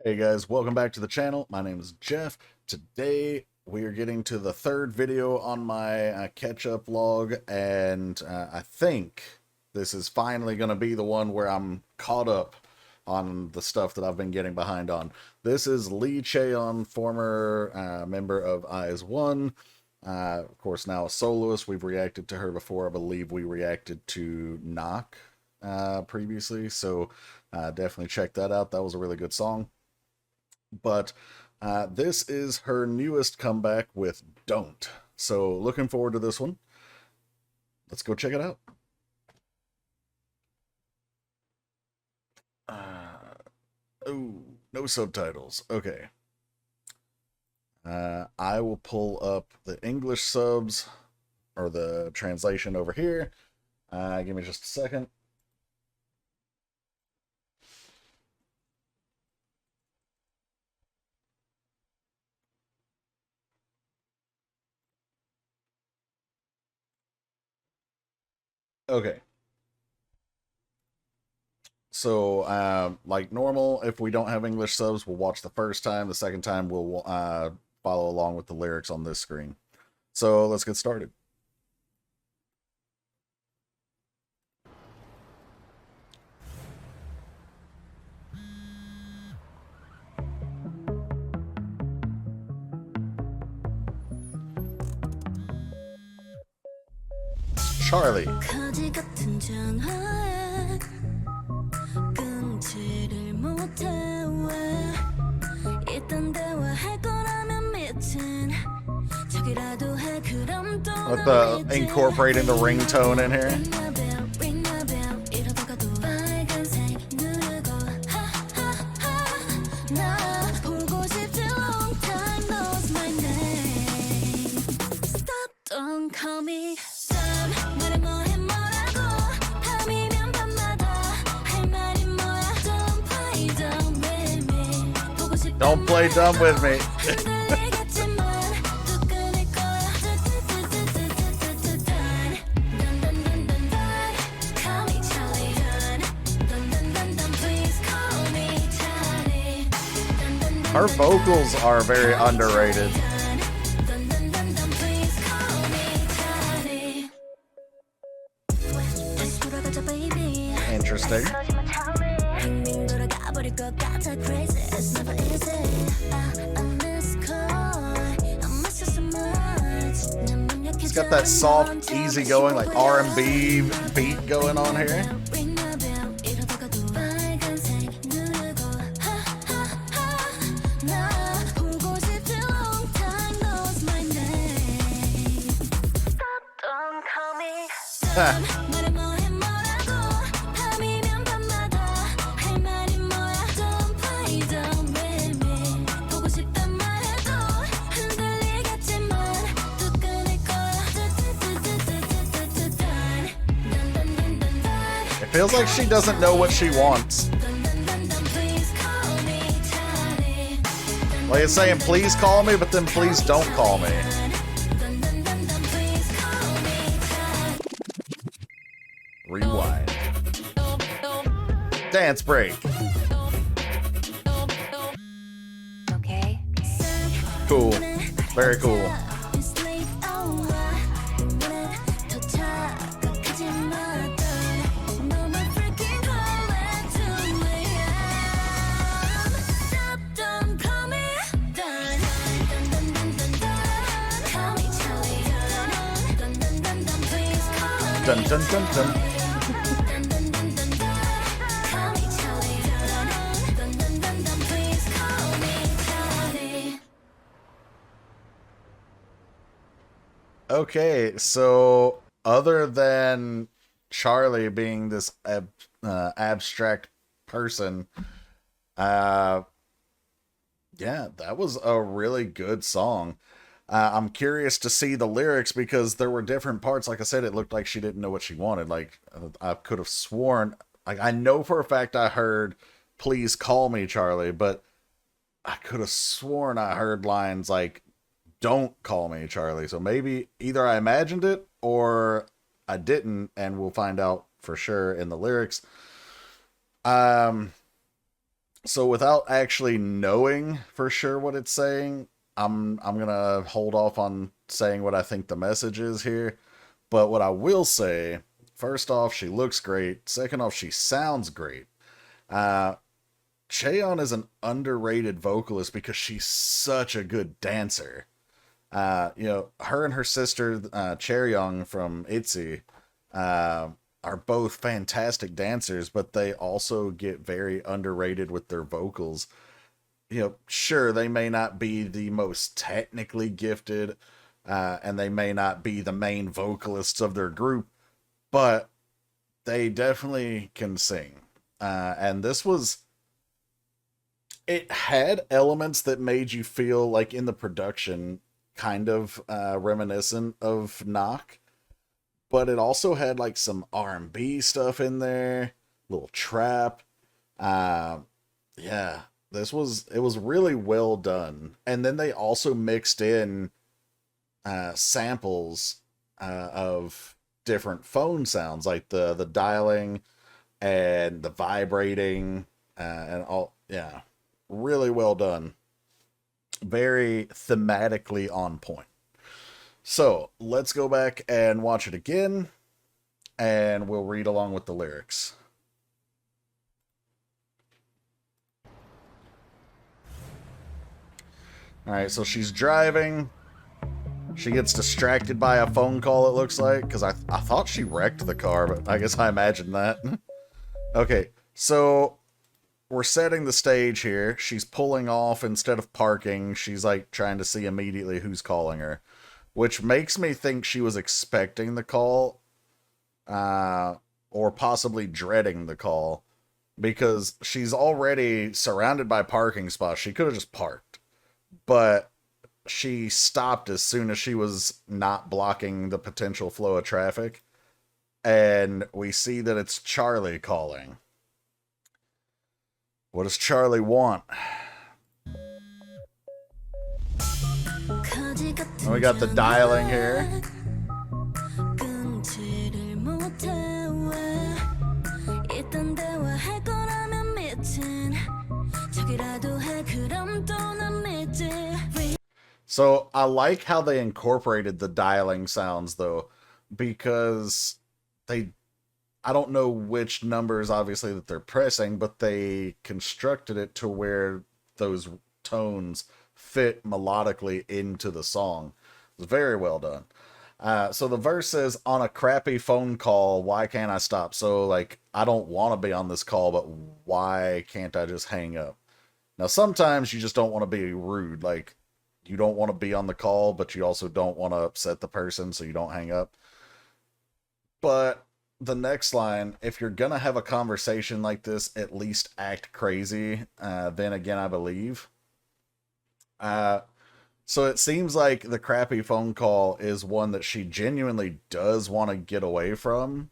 Hey guys, welcome back to the channel. My name is Jeff. Today we are getting to the third video on my catch-up vlog, and I think this is finally going to be the one where I'm caught up on the stuff that I've been getting behind on. This is CHAE, former member of IZ*ONE, of course now a soloist. We've reacted to her before. I believe we reacted to Knock previously, so definitely check that out. That was a really good song. But this is her newest comeback with Don't. So looking forward to this one. Let's go check it out. Oh, no subtitles. Okay. I will pull up the English subs or the translation over here. Give me just a second. Okay. So, like normal, if we don't have English subs, we'll watch the first time. The second time, we'll follow along with the lyrics on this screen. So, let's get started. Charlie. With the incorporating the ringtone in here. Don't play dumb with me. Her vocals are very underrated. Interesting. It's got that soft, easygoing, like R&B beat going on here. It feels like she doesn't know what she wants. Like it's saying, please call me, but then please don't call me. Rewind. Dance break. Okay. Cool. Very cool. Dun dun dun dun. Okay, so other than Charlie being this abstract person, yeah, that was a really good song. I'm curious to see the lyrics because there were different parts. Like I said, it looked like she didn't know what she wanted. Like I could have sworn, like I know for a fact I heard, "Please call me, Charlie," but I could have sworn I heard lines like, "Don't call me, Charlie." So maybe either I imagined it or I didn't, and we'll find out for sure in the lyrics. So without actually knowing for sure what it's saying, I'm gonna hold off on saying what I think the message is here. But what I will say, first off, she looks great. Second off, she sounds great. Uh, Chaeyeon is an underrated vocalist because she's such a good dancer. Her and her sister, Chaeryeong from ITZY, uh, are both fantastic dancers, but they also get very underrated with their vocals. Sure, they may not be the most technically gifted, and they may not be the main vocalists of their group, but they definitely can sing. And it had elements that made you feel like in the production, kind of reminiscent of Knock, but it also had like some R&B stuff in there, little trap. Uh, yeah, it was really well done. And then they also mixed in samples of different phone sounds, like the dialing and the vibrating and all. Yeah, really well done. Very thematically on point. So let's go back and watch it again, and we'll read along with the lyrics. All right, so she's driving. She gets distracted by a phone call, it looks like, because I thought she wrecked the car, but I guess I imagined that. Okay, so we're setting the stage here. She's pulling off instead of parking. She's like trying to see immediately who's calling her, which makes me think she was expecting the call, or possibly dreading the call, because she's already surrounded by parking spots. She could have just parked, but she stopped as soon as she was not blocking the potential flow of traffic. And we see that it's Charlie calling. What does Charlie want? And we got the dialing here. So I like how they incorporated the dialing sounds though, because I don't know which numbers obviously that they're pressing, but they constructed it to where those tones fit melodically into the song. It's very well done. So the verse says, on a crappy phone call, why can't I stop? So, like, I don't want to be on this call, but why can't I just hang up? Now, sometimes you just don't want to be rude. Like, you don't want to be on the call, but you also don't want to upset the person, so you don't hang up. But the next line, if you're going to have a conversation like this, at least act crazy. Then again, I believe. So it seems like the crappy phone call is one that she genuinely does want to get away from,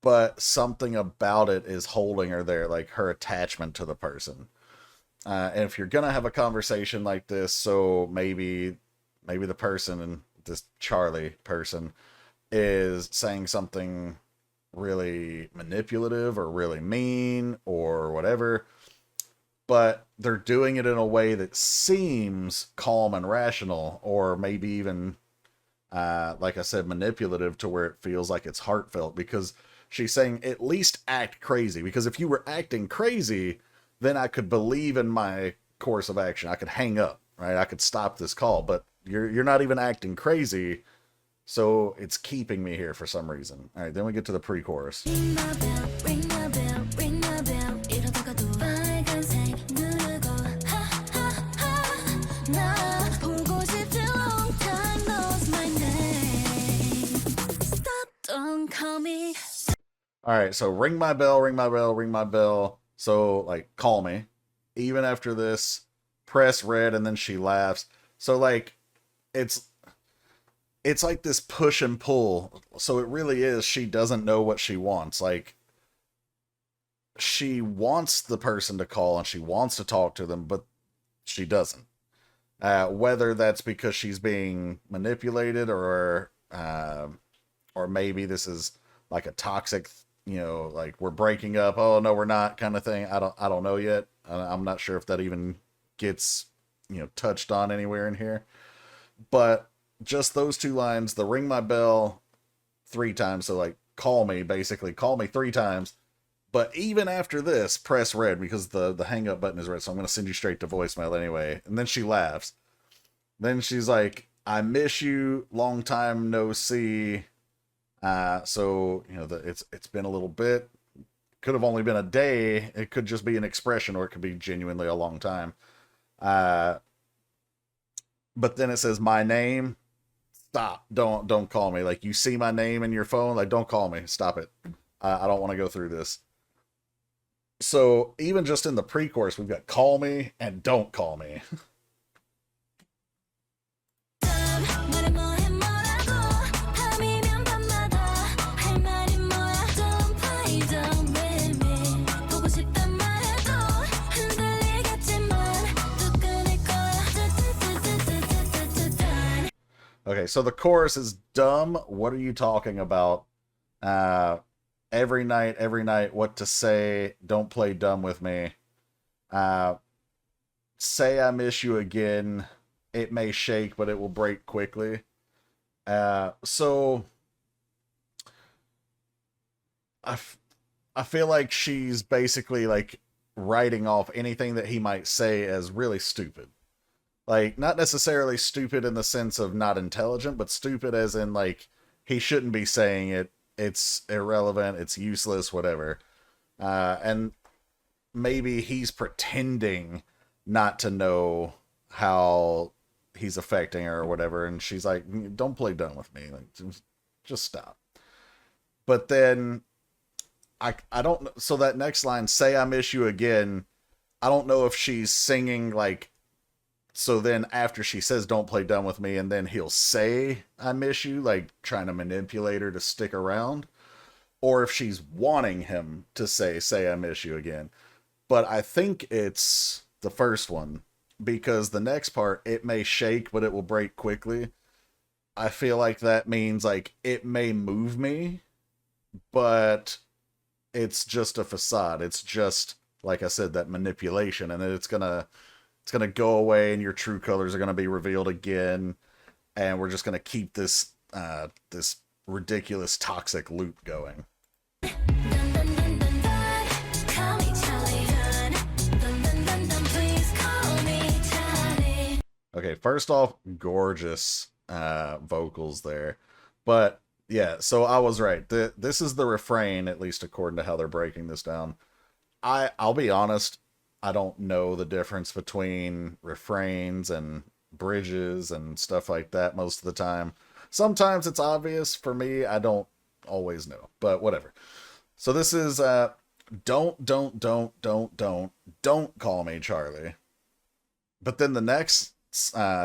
but something about it is holding her there, like her attachment to the person. And if you're gonna have a conversation like this, so maybe the person, and this Charlie person, is saying something really manipulative or really mean or whatever, but they're doing it in a way that seems calm and rational, or maybe even, like I said, manipulative, to where it feels like it's heartfelt, because she's saying at least act crazy. Because if you were acting crazy, then I could believe in my course of action. I could hang up, right? I could stop this call, but you're not even acting crazy, so it's keeping me here for some reason. All right, then we get to the pre-chorus. All right, so ring my bell, ring my bell, ring my bell. So, like, call me. Even after this, press red, and then she laughs. So, like, it's like this push and pull. So it really is, she doesn't know what she wants. Like, she wants the person to call and she wants to talk to them, but she doesn't. Whether that's because she's being manipulated, or maybe this is like a toxic you know, like we're breaking up. Oh no, we're not, kind of thing. I don't know yet. I'm not sure if that even gets, you know, touched on anywhere in here. But just those two lines, the ring my bell 3 times, so like call me, basically call me 3 times. But even after this, press red because the hang up button is red, so I'm gonna send you straight to voicemail anyway. And then she laughs. Then she's like, I miss you, long time no see. So you know, it's been a little bit. Could have only been a day. It could just be an expression, or it could be genuinely a long time. Uh, but then it says my name. Stop! Don't call me. Like, you see my name in your phone. Like, don't call me. Stop it. I don't want to go through this. So even just in the pre-chorus, we've got call me and don't call me. Okay, so the chorus is dumb. What are you talking about? Every night, what to say. Don't play dumb with me. Say I miss you again. It may shake, but it will break quickly. So I feel like she's basically like writing off anything that he might say as really stupid. Like, not necessarily stupid in the sense of not intelligent, but stupid as in, like, he shouldn't be saying it. It's irrelevant. It's useless, whatever. And maybe he's pretending not to know how he's affecting her or whatever. And she's like, don't play dumb with me. Like, just stop. But then, I don't know. So that next line, say I miss you again, I don't know if she's singing, like, so then after she says don't play dumb with me, and then he'll say I miss you, like trying to manipulate her to stick around, or if she's wanting him to say I miss you again. But I think it's the first one, because the next part, it may shake but it will break quickly, I feel like that means like it may move me, but it's just a facade. It's just, like I said, that manipulation, and then it's gonna go away, and your true colors are gonna be revealed again, and we're just gonna keep this this ridiculous toxic loop going. Okay, first off, gorgeous vocals there, but yeah, so I was right. This is the refrain, at least according to how they're breaking this down. I'll be honest, I don't know the difference between refrains and bridges and stuff like that most of the time. Sometimes it's obvious. For me, I don't always know, but whatever. So this is don't call me Charlie. But then the next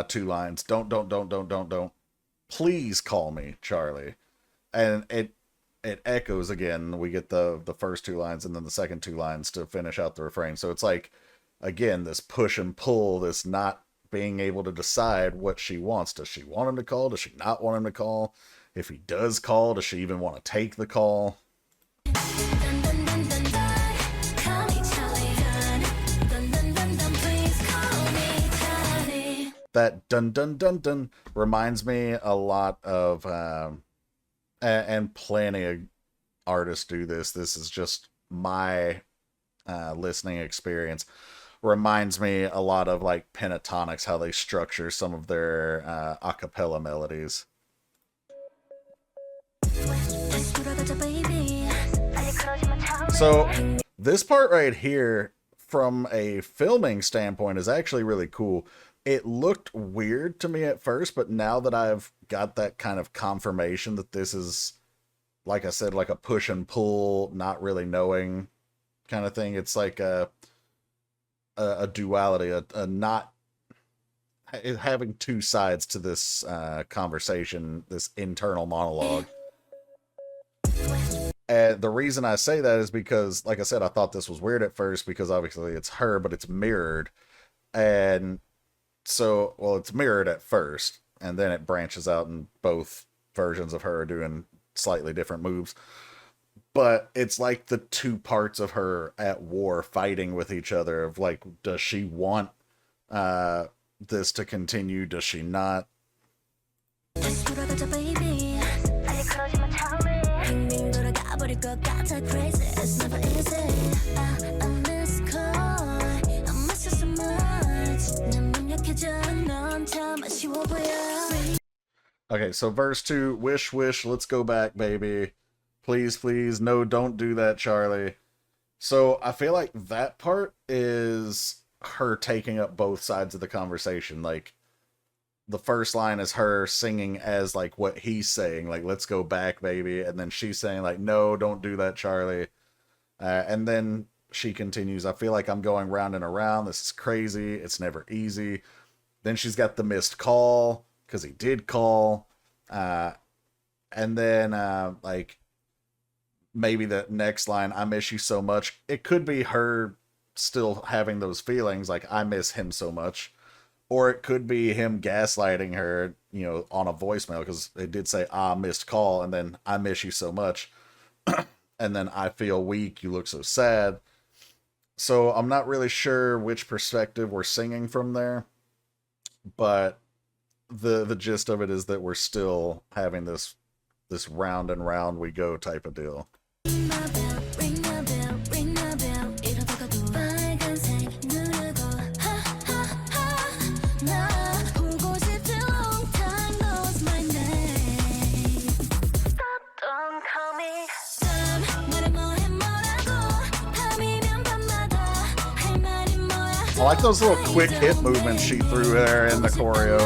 two lines, don't, please call me Charlie. And it echoes again. We get the first two lines and then the second two lines to finish out the refrain. So it's like, again, this push and pull, this not being able to decide what she wants. Does she want him to call? Does she not want him to call? If he does call, does she even want to take the call? That dun dun dun dun reminds me a lot of and plenty of artists do this. This is just my listening experience. Reminds me a lot of like Pentatonics, how they structure some of their a cappella melodies. So this part right here, from a filming standpoint, is actually really cool. It looked weird to me at first, but now that I've got that kind of confirmation that this is, like I said, like a push and pull, not really knowing kind of thing, it's like a duality, a not having two sides to this conversation, this internal monologue. And the reason I say that is because, like I said, I thought this was weird at first because obviously it's her, but it's mirrored. And so, well, it's mirrored at first, and then it branches out, and both versions of her are doing slightly different moves. but it's like the two parts of her at war fighting with each other of like, does she want this to continue? Does she not? Okay, so verse 2, wish, wish, let's go back, baby. Please, please, no, don't do that, Charlie. So I feel like that part is her taking up both sides of the conversation. Like, the first line is her singing as, like, what he's saying, like, let's go back, baby. And then she's saying, like, no, don't do that, Charlie. And then she continues, I feel like I'm going round and around. This is crazy. It's never easy. Then she's got the missed call, because he did call. And then, like, maybe the next line, I miss you so much. It could be her still having those feelings, like, I miss him so much. Or it could be him gaslighting her, you know, on a voicemail, because it did say, missed call, and then I miss you so much. And then I feel weak, you look so sad. So I'm not really sure which perspective we're singing from there. But the gist of it is that we're still having this round and round we go type of deal. I like those little quick hit movements she threw there in the choreo.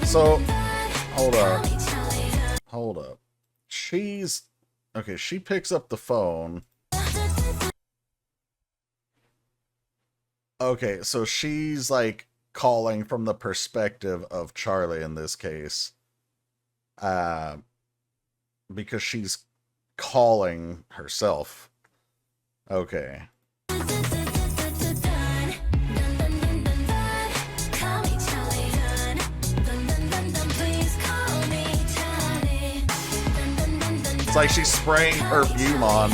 So, hold up. Okay, she picks up the phone. Okay, so she's like calling from the perspective of Charlie in this case. Because she's calling herself. Okay. It's like she's spraying perfume on.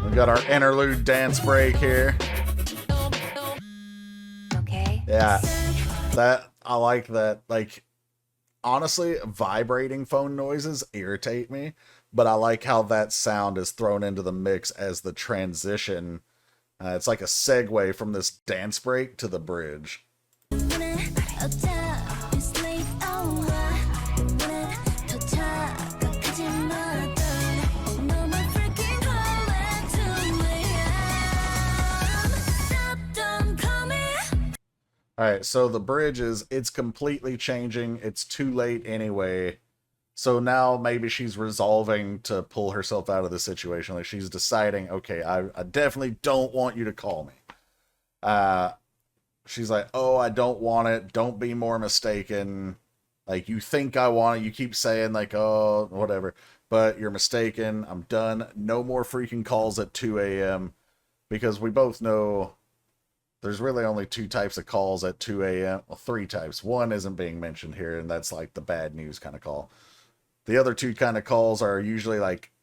We got our interlude dance break here. Yeah, I like that. Like, honestly, vibrating phone noises irritate me, but I like how that sound is thrown into the mix as the transition. It's like a segue from this dance break to the bridge. Alright, so the bridge is, it's completely changing. It's too late anyway. So now maybe she's resolving to pull herself out of the situation. Like, she's deciding, okay, I definitely don't want you to call me. She's like, oh, I don't want it. Don't be more mistaken. Like, you think I want it. You keep saying, like, oh, whatever. But you're mistaken. I'm done. No more freaking calls at 2 a.m. Because we both know there's really only two types of calls at 2 a.m. Well, three types. One isn't being mentioned here, and that's like the bad news kind of call. The other two kind of calls are usually like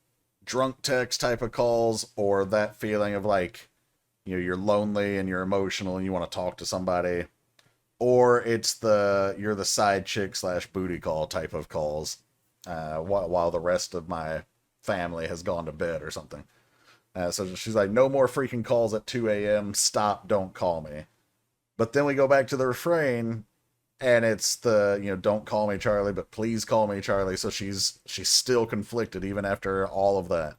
drunk text type of calls, or that feeling of like, you know, you're lonely and you're emotional and you want to talk to somebody. Or it's you're the side chick / booty call type of calls, while the rest of my family has gone to bed or something. So she's like, no more freaking calls at 2 a.m. Stop, don't call me. But then we go back to the refrain, and it's the, you know, don't call me Charlie, but please call me Charlie. So she's still conflicted even after all of that.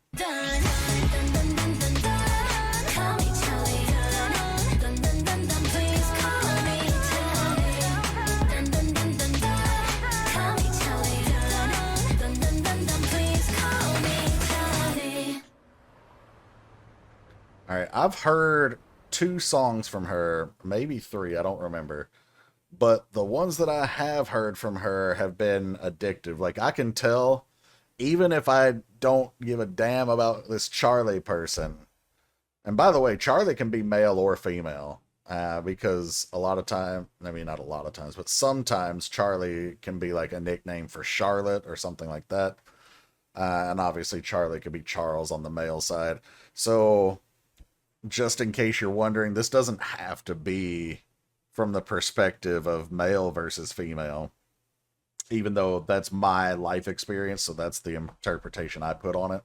All right, I've heard 2 songs from her, maybe 3, I don't remember. But the ones that I have heard from her have been addictive. Like, I can tell, even if I don't give a damn about this Charlie person, And by the way, Charlie can be male or female. Because a lot of time, I mean, not a lot of times, but sometimes Charlie can be like a nickname for Charlotte or something like that. And obviously Charlie could be Charles on the male side. So just in case you're wondering, this doesn't have to be from the perspective of male versus female, even though that's my life experience. So that's the interpretation I put on it.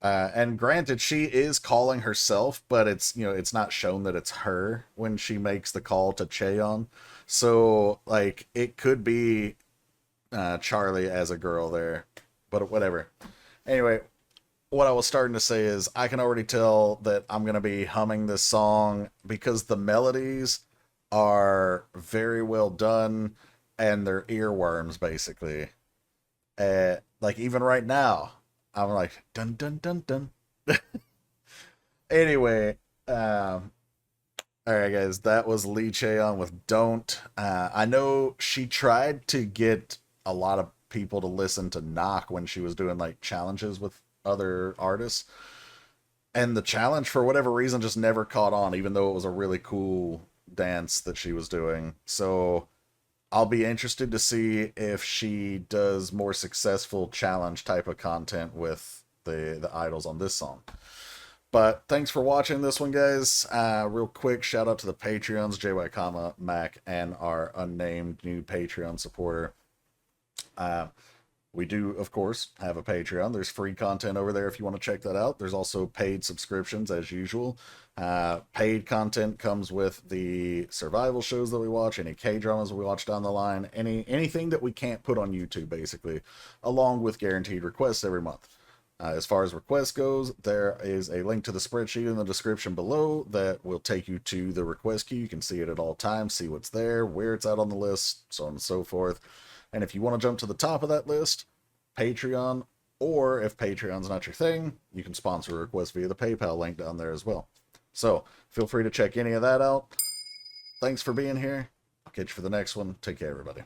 And granted, she is calling herself, but it's, you know, it's not shown that it's her when she makes the call to Cheon. So like it could be Charlie as a girl there, but whatever. Anyway, what I was starting to say is I can already tell that I'm going to be humming this song because the melodies are very well done and they're earworms basically. Like even right now, I'm like dun dun dun dun. Anyway, all right, guys, that was Lee Cheon with "Don't." I know she tried to get a lot of people to listen to Knock when she was doing like challenges with other artists, and the challenge for whatever reason just never caught on, even though it was a really cool dance that she was doing. So I'll be interested to see if she does more successful challenge type of content with the idols on this song. But thanks for watching this one, guys. Real quick, shout out to the Patreons, JY, Mac, and our unnamed new Patreon supporter. We do, of course, have a Patreon. There's free content over there if you want to check that out. There's also paid subscriptions, as usual. Paid content comes with the survival shows that we watch, any K-dramas we watch down the line, anything that we can't put on YouTube, basically, along with guaranteed requests every month. As far as requests goes, there is a link to the spreadsheet in the description below that will take you to the request queue. You can see it at all times, see what's there, where it's at on the list, so on and so forth. And if you want to jump to the top of that list, Patreon, or if Patreon's not your thing, you can sponsor a request via the PayPal link down there as well. So feel free to check any of that out. Thanks for being here. I'll catch you for the next one. Take care, everybody.